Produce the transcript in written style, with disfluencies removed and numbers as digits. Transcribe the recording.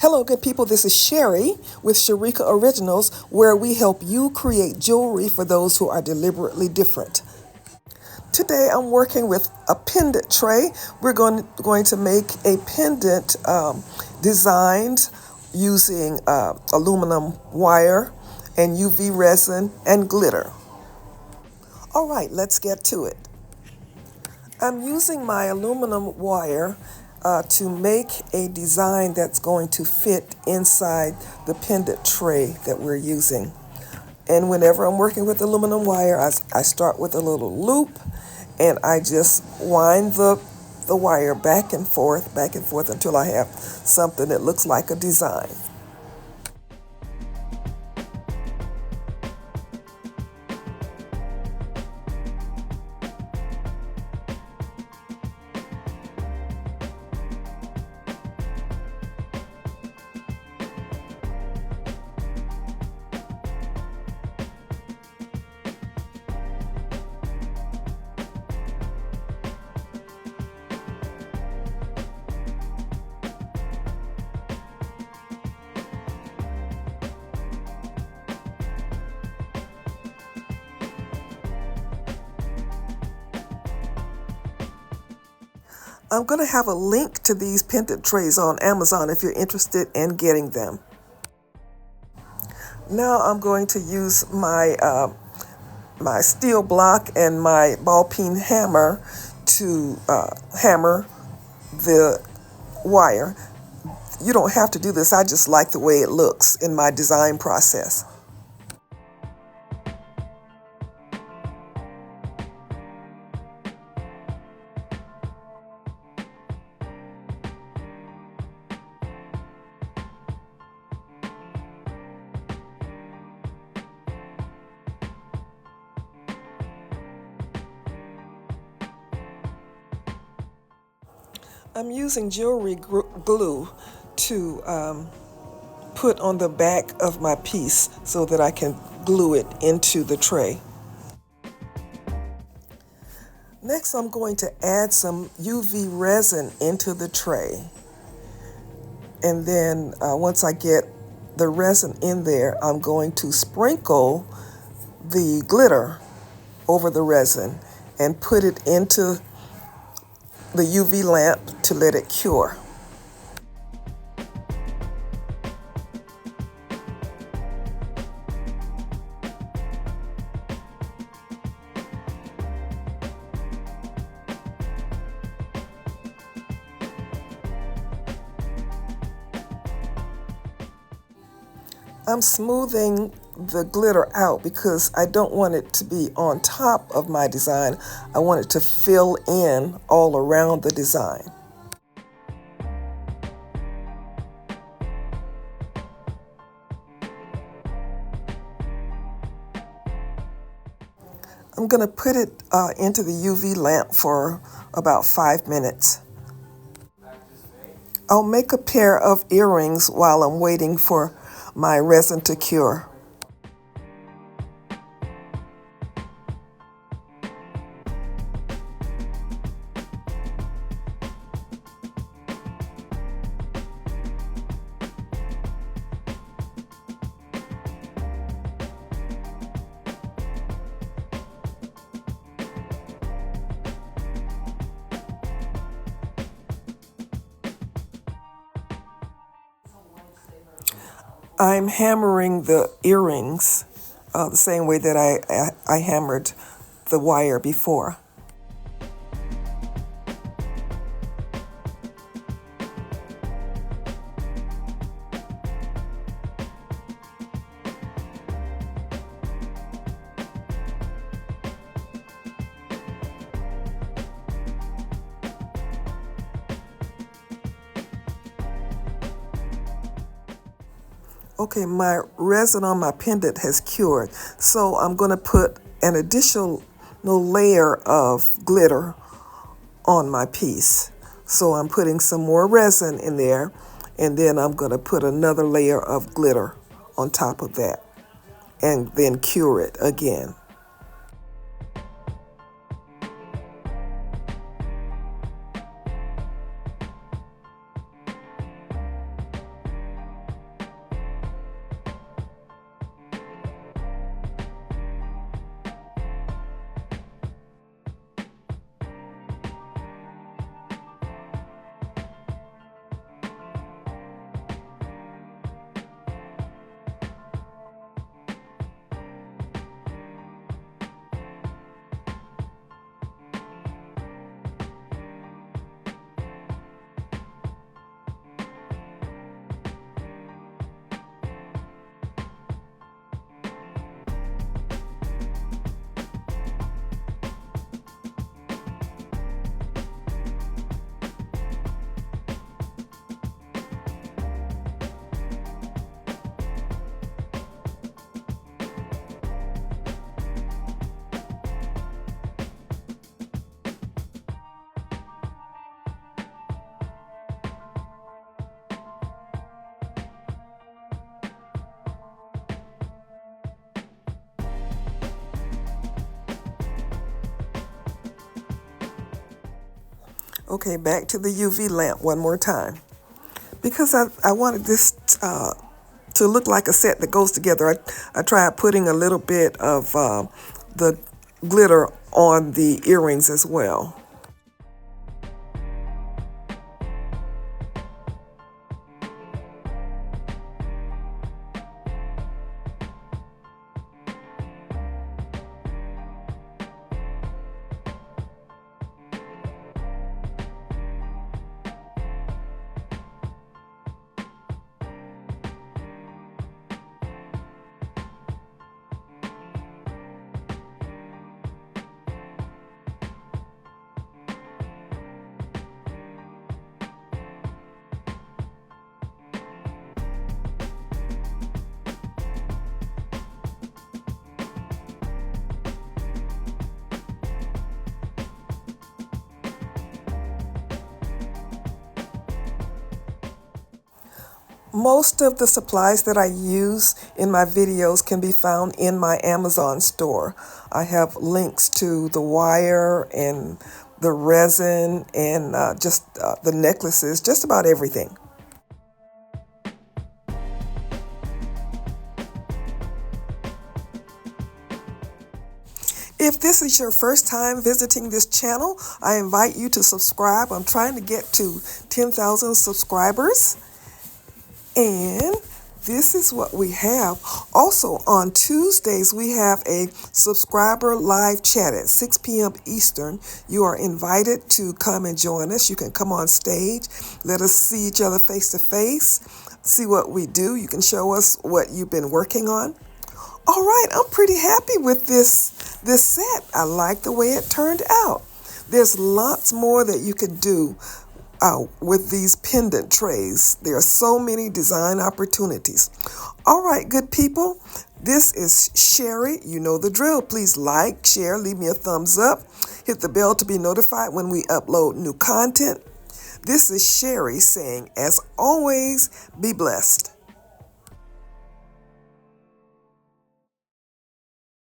Hello, good people. This is Sherry with Sherika Originals, where we help you create jewelry for those who are deliberately different. Today, I'm working with a pendant tray. We're going to make a pendant designed using aluminum wire and UV resin and glitter. All right, let's get to it. I'm using my aluminum wire to make a design that's going to fit inside the pendant tray that we're using. And whenever I'm working with aluminum wire, I start with a little loop and I just wind the wire back and forth until I have something that looks like a design. I'm going to have a link to these pendant trays on Amazon if you're interested in getting them. Now I'm going to use my my steel block and my ball peen hammer to hammer the wire. You don't have to do this. I just like the way it looks in my design process. I'm using jewelry glue to put on the back of my piece so that I can glue it into the tray. Next, I'm going to add some UV resin into the tray. And then once I get the resin in there, I'm going to sprinkle the glitter over the resin and put it into the UV lamp to let it cure. I'm smoothing the glitter out because I don't want it to be on top of my design. I want it to fill in all around the design. I'm going to put it into the UV lamp for about 5 minutes. I'll make a pair of earrings while I'm waiting for my resin to cure. I'm hammering the earrings the same way that I hammered the wire before. Okay, my resin on my pendant has cured, so I'm going to put an additional layer of glitter on my piece. So I'm putting some more resin in there, and then I'm going to put another layer of glitter on top of that, and then cure it again. Okay, back to the UV lamp one more time. Because I wanted this to look like a set that goes together, I tried putting a little bit of the glitter on the earrings as well. Most of the supplies that I use in my videos can be found in my Amazon store. I have links to the wire and the resin and just the necklaces, just about everything. If this is your first time visiting this channel, I invite you to subscribe. I'm trying to get to 10,000 subscribers. And this is what we have. Also, on Tuesdays, we have a subscriber live chat at 6 p.m. Eastern. You are invited to come and join us. You can come on stage. Let us see each other face to face, see what we do. You can show us what you've been working on. All right, I'm pretty happy with this set. I like the way it turned out. There's lots more that you can do with these pendant trays. There are so many design opportunities. All right, good people, this is Sherry. You know the drill. Please like, share, leave me a thumbs up. Hit the bell to be notified when we upload new content. This is Sherry saying, as always, be blessed.